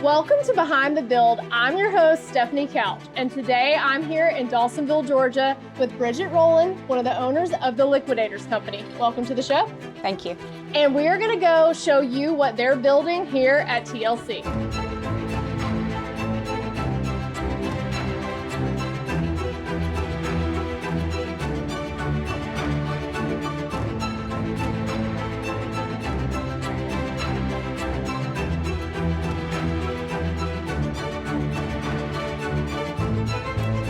Welcome to Behind the Build. I'm your host, Stephanie Couch, and today I'm here in Dawsonville, Georgia with Bridget Rowland, one of the owners of the Liquidators Company. Welcome to the show. Thank you. And we are gonna go show you what they're building here at TLC.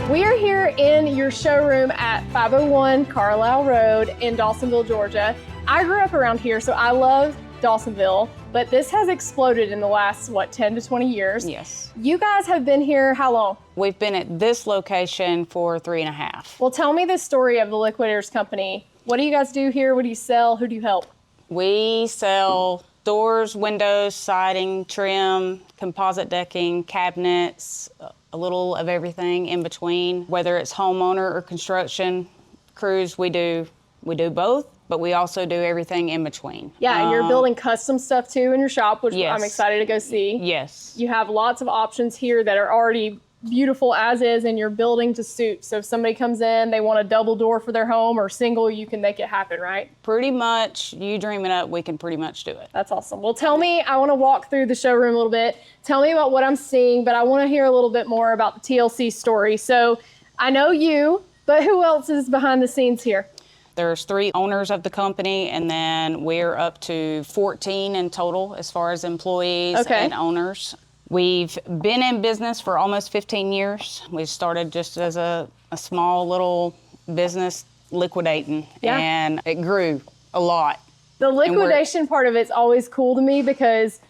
We are here in your showroom at 501 Carlisle Road in Dawsonville, Georgia. I grew up around here, so I love Dawsonville, but this has exploded in the last, 10 to 20 years? Yes. You guys have been here how long? We've been at this location for 3.5. Well, tell me the story of the Liquidators Company. What do you guys do here? What do you sell? Who do you help? We sell doors, windows, siding, trim, composite decking, cabinets, a little of everything in between. Whether it's homeowner or construction crews, we do both, but we also do everything in between. Yeah, and you're building custom stuff too in your shop, which yes. I'm excited to go see. Yes. You have lots of options here that are already beautiful as is, and you're building to suit. So if somebody comes in, they want a double door for their home or single, you can make it happen, right? Pretty much, you dream it up, we can pretty much do it. That's awesome. Well, tell me, I want to walk through the showroom a little bit. Tell me about what I'm seeing, but I want to hear a little bit more about the TLC story. So I know you, but who else is behind the scenes here? There's 3 owners of the company, and then we're up to 14 in total as far as employees and owners. We've been in business for almost 15 years. We started just as a small little business liquidating, and it grew a lot. The liquidation part of it's always cool to me because,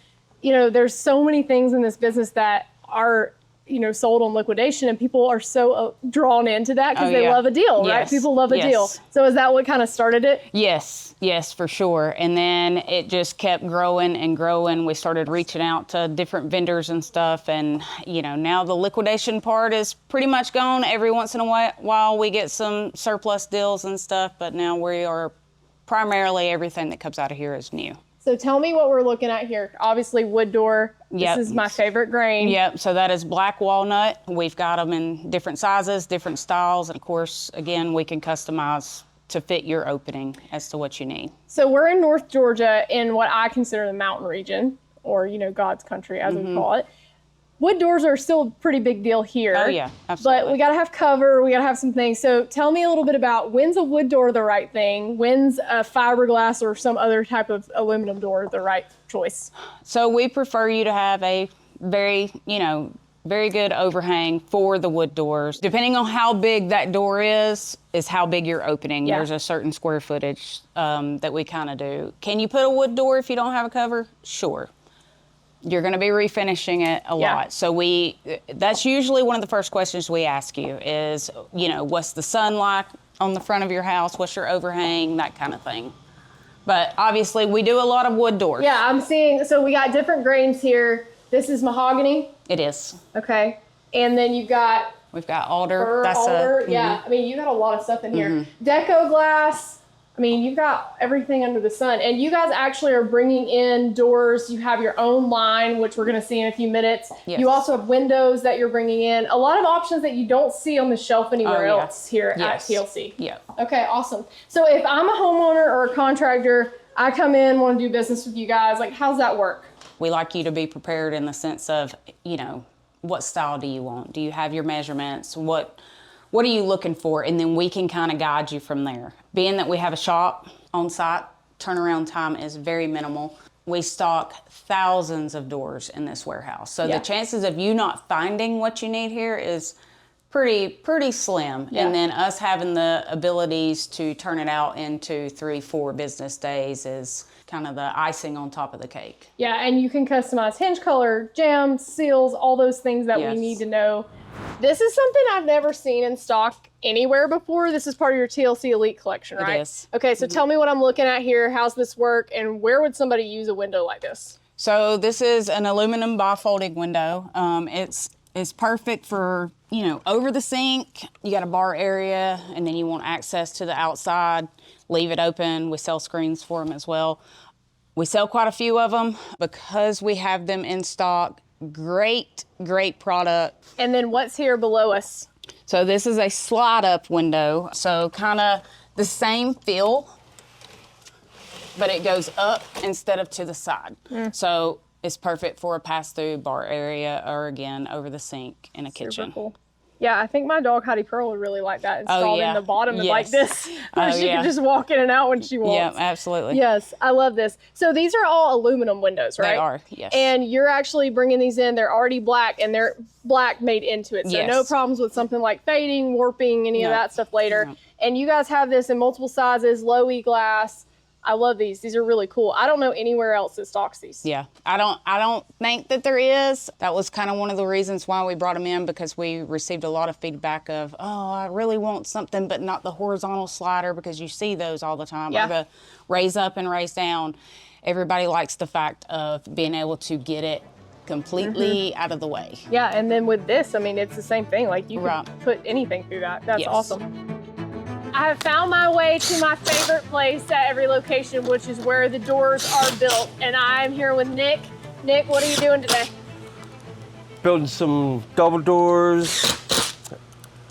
there's so many things in this business that are, sold on liquidation, and people are so drawn into that because they love a deal, right? People love a deal. So is that what kind of started it? Yes, for sure. And then it just kept growing and growing. We started reaching out to different vendors and stuff. And, now the liquidation part is pretty much gone. Every once in a while we get some surplus deals and stuff, but now we are primarily everything that comes out of here is new. So tell me what we're looking at here. Obviously wood door. Yep. This is my favorite grain. Yep, so that is black walnut. We've got them in different sizes, different styles, and of course, again, we can customize to fit your opening as to what you need. So we're in North Georgia in what I consider the mountain region, or God's country as we call it. Wood doors are still a pretty big deal here. Oh yeah, absolutely. But we gotta have cover, we gotta have some things. So tell me a little bit about, when's a wood door the right thing? When's a fiberglass or some other type of aluminum door the right choice? So we prefer you to have a very good overhang for the wood doors. Depending on how big that door is how big you're opening. Yeah. There's a certain square footage that we kind of do. Can you put a wood door if you don't have a cover? Sure. You're going to be refinishing it a lot. So that's usually one of the first questions we ask you is, what's the sun like on the front of your house? What's your overhang? That kind of thing. But obviously we do a lot of wood doors. Yeah, I'm seeing, so we got different grains here. This is mahogany. It is. Okay. And then you've got we've got alder. Fir, alder. Yeah, I mean, you got a lot of stuff in here. Deco glass. I mean, you've got everything under the sun. And you guys actually are bringing in doors. You have your own line, which we're going to see in a few minutes. Yes. You also have windows that you're bringing in. A lot of options that you don't see on the shelf anywhere else here at TLC. Yeah. Okay, awesome. So if I'm a homeowner or a contractor, I come in, want to do business with you guys, how's that work? We like you to be prepared in the sense of, what style do you want? Do you have your measurements? What are you looking for? And then we can kind of guide you from there. Being that we have a shop on site, turnaround time is very minimal. We stock thousands of doors in this warehouse. So the chances of you not finding what you need here is pretty slim. Yeah. And then us having the abilities to turn it out into 3-4 business days is kind of the icing on top of the cake. Yeah, and you can customize hinge color, jambs, seals, all those things that we need to know. This is something I've never seen in stock anywhere before. This is part of your TLC Elite collection, right? It is. Okay, so tell me what I'm looking at here. How's this work, and where would somebody use a window like this? So this is an aluminum bifolding window. It's perfect for, over the sink. You got a bar area, and then you want access to the outside. Leave it open. We sell screens for them as well. We sell quite a few of them because we have them in stock. Great product. And then what's here below us? So this is a slide up window. So kind of the same feel, but it goes up instead of to the side. So it's perfect for a pass-through bar area or, again, over the sink in a kitchen. Cool. Yeah, I think my dog Heidi Pearl would really like that installed in the bottom like this, where she can just walk in and out when she wants. Yeah, absolutely. Yes, I love this. So these are all aluminum windows, right? They are, yes. And you're actually bringing these in. They're already black, and they're black made into it. So no problems with something like fading, warping, any of that stuff later. And you guys have this in multiple sizes, low E glass. I love these. These are really cool. I don't know anywhere else that stocks these. Yeah, I don't think that there is. That was kind of one of the reasons why we brought them in, because we received a lot of feedback of, oh, I really want something, but not the horizontal slider, because you see those all the time. Or the raise up and raise down. Everybody likes the fact of being able to get it completely out of the way. Yeah, and then with this, I mean, it's the same thing. Like, you can put anything through that. That's awesome. I have found my way to my favorite place at every location, which is where the doors are built. And I'm here with Nick. Nick, what are you doing today? Building some double doors,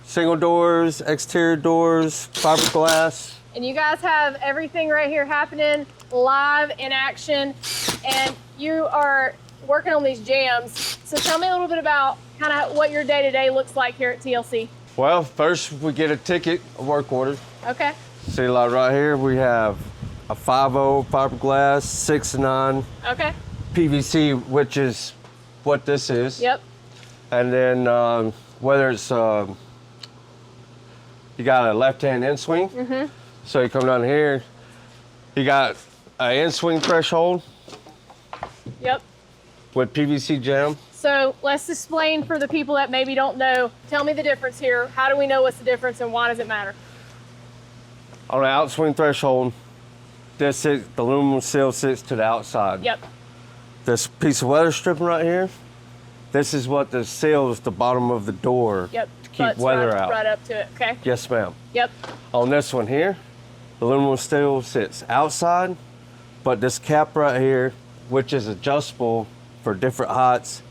single doors, exterior doors, fiberglass. And you guys have everything right here happening live in action. And you are working on these jams. So tell me a little bit about kind of what your day-to-day looks like here at TLC. Well, first we get a ticket, a work order. Okay. See, like right here, we have a 5.0 fiberglass, 6.9 PVC, which is what this is. Yep. And then whether it's, you got a left-hand in-swing. So you come down here, you got an in-swing threshold. Yep. With PVC jam. So let's explain for the people that maybe don't know. Tell me the difference here. How do we know what's the difference and why does it matter? On the outswing threshold, the aluminum seal sits to the outside. Yep. This piece of weather stripping right here, this is what the seals the bottom of the door to keep weather out. Right up to it, okay? Yes, ma'am. Yep. On this one here, the aluminum steel sits outside, but this cap right here, which is adjustable for different heights,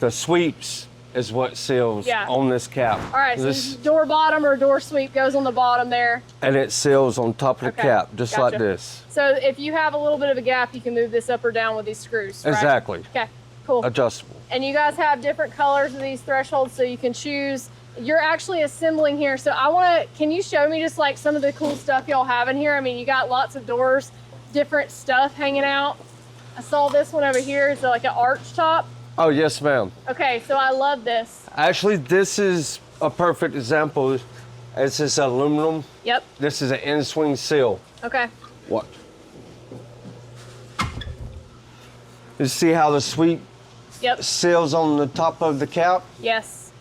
the sweeps is what seals on this cap. All right, so this door bottom or door sweep goes on the bottom there. And it seals on top of the cap, just like this. So if you have a little bit of a gap, you can move this up or down with these screws, right? Exactly. Okay, cool. Adjustable. And you guys have different colors of these thresholds, so you can choose. You're actually assembling here, so can you show me just like some of the cool stuff y'all have in here? I mean, you got lots of doors, different stuff hanging out. I saw this one over here. It's like an arch top. Oh, yes, ma'am. Okay, so I love this. Actually, this is a perfect example. It's this aluminum. Yep. This is an in-swing seal. Okay. What? You see how the sweep seals on the top of the cap? Yes.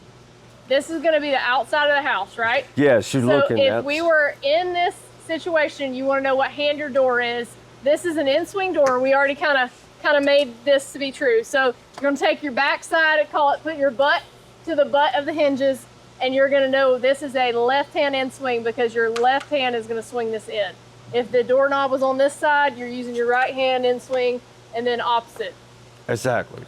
This is going to be the outside of the house, right? Yes, you're looking at. So if we were in this situation, you want to know what hand your door is. This is an in-swing door. We already kind of made this to be true. So you're going to take your back side and put your butt to the butt of the hinges, and you're going to know this is a left-hand in-swing because your left hand is going to swing this in. If the doorknob was on this side, you're using your right hand in-swing, and then opposite. Exactly.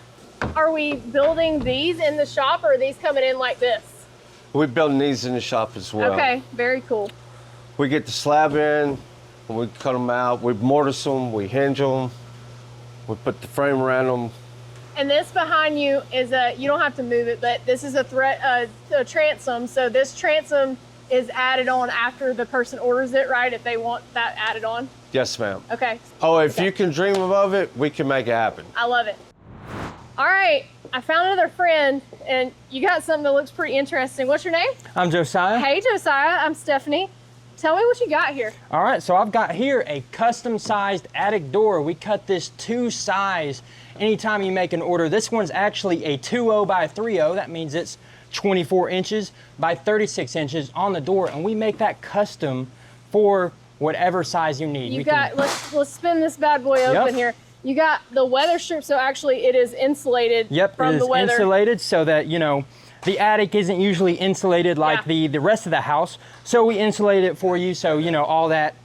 Are we building these in the shop, or are these coming in like this? We're building these in the shop as well. Okay, very cool. We get the slab in, and we cut them out, we mortise them, we hinge them, we put the frame around them. And this behind you is you don't have to move it, but this is a transom. So this transom is added on after the person orders it, right? If they want that added on? Yes, ma'am. Okay. Oh, if you can dream of it, we can make it happen. I love it. All right, I found another friend, and you got something that looks pretty interesting. What's your name? I'm Josiah. Hey, Josiah. I'm Stephanie. Tell me what you got here. All right, so I've got here a custom-sized attic door. We cut this to size anytime you make an order. This one's actually a 2.0 by 3.0. That means it's 24 inches by 36 inches on the door, and we make that custom for whatever size you need. Let's spin this bad boy open here. You got the weather strip, so actually it is insulated from the weather. Yep, it is insulated so that, you know, the attic isn't usually insulated like the rest of the house. So we insulate it for you so, you know, all that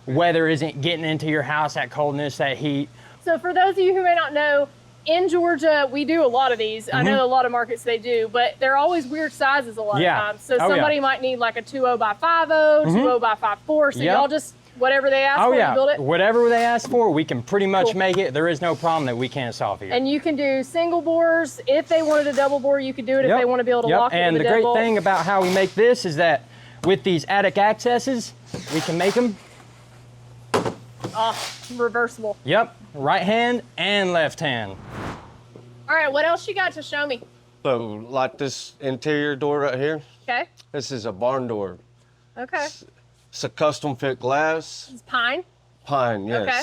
weather isn't getting into your house, that coldness, that heat. So for those of you who may not know, in Georgia, we do a lot of these. I know a lot of markets they do, but they're always weird sizes a lot of times. So somebody might need like a 2.0 by 5.0, 2.0 by 5.4. So y'all just, whatever they ask for, you build it? Whatever they ask for, we can pretty much make it. There is no problem that we can't solve here. And you can do single bores. If they wanted a double bore, you could do it if they want to be able to lock it and with the a great thing about how we make this is that with these attic accesses, we can make them reversible. Yep, right hand and left hand. All right, what else you got to show me? So like this interior door right here, Okay. this is a barn door. Okay. It's a custom fit glass. It's pine. Pine, yes. Okay.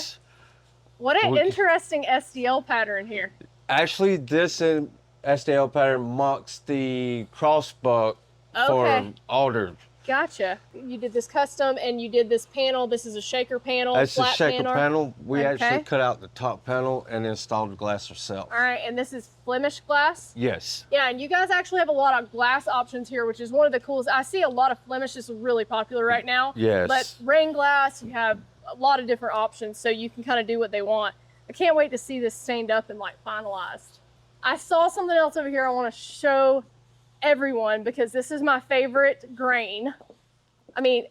What an interesting SDL pattern here. Actually, this SDL pattern mocks the crossbuck for alder. Gotcha. You did this custom and you did this panel. This is a shaker panel. That's a flat shaker panel. We Okay. actually cut out the top panel and installed the glass ourselves. All right, and this is Flemish glass? Yes. Yeah, and you guys actually have a lot of glass options here, which is one of the coolest. I see a lot of Flemish is really popular right now. Yes. But rain glass, you have a lot of different options, so you can kind of do what they want. I can't wait to see this stained up and like finalized. I saw something else over here I want to show everyone because this is my favorite grain. I mean,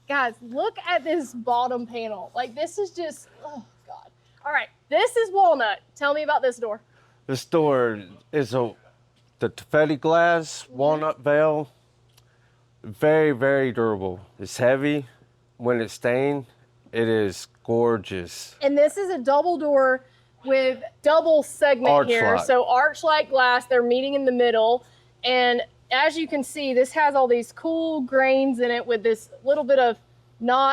guys, look at this bottom panel. Like this is just, oh God. All right, this is Walnut. Tell me about this door. This door is the taffetti glass, walnut veil. Very, very durable. It's heavy. When it's stained, it is gorgeous. And this is a double door with double segment here. Archlight. So Archlight glass, they're meeting in the middle. And as you can see, this has all these cool grains in it with this little bit of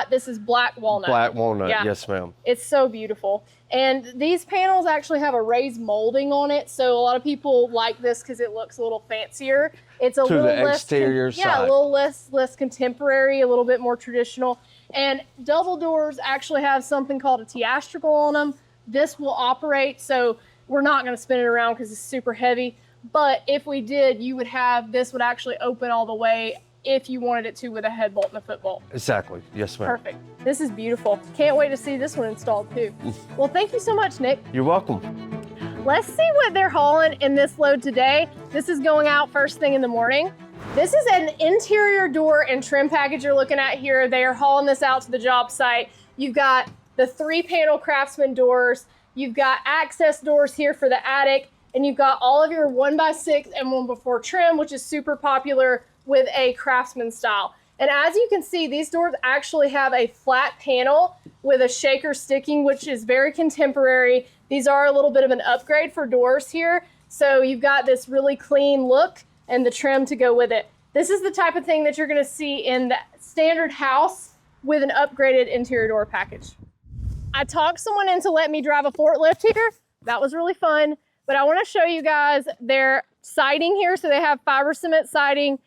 this is black walnut. Black walnut, yes ma'am. It's so beautiful. And these panels actually have a raised molding on it. So a lot of people like this because it looks a little fancier. It's a little less exterior side. Yeah, a little less contemporary, a little bit more traditional. And double doors actually have something called a theatrical on them. This will operate, so we're not going to spin it around because it's super heavy. But if we did, this would actually open all the way if you wanted it to with a head bolt and a foot bolt. Exactly, yes ma'am. Perfect. This is beautiful. Can't wait to see this one installed too. Well, thank you so much, Nick. You're welcome. Let's see what they're hauling in this load today. This is going out first thing in the morning. This is an interior door and trim package you're looking at here. They are hauling this out to the job site. You've got the 3-panel Craftsman doors. You've got access doors here for the attic. And you've got all of your 1x6 and 1x4 trim, which is super popular with a Craftsman style. And as you can see, these doors actually have a flat panel with a shaker sticking, which is very contemporary. These are a little bit of an upgrade for doors here. So you've got this really clean look and the trim to go with it. This is the type of thing that you're gonna see in the standard house with an upgraded interior door package. I talked someone into letting me drive a forklift here. That was really fun. But I want to show you guys their siding here. So they have fiber cement siding,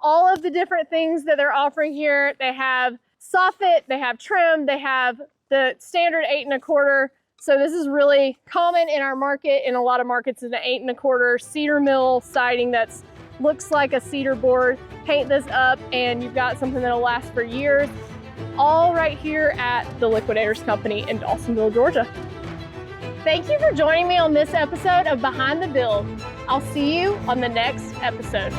all of the different things that they're offering here. They have soffit, they have trim, they have the standard 8 1/4. So this is really common in our market. In a lot of markets, is an 8 1/4 cedar mill siding that's looks like a cedar board. Paint this up and you've got something that'll last for years. All right here at the Liquidators Company in Dawsonville, Georgia. Thank you for joining me on this episode of Behind the Build. I'll see you on the next episode.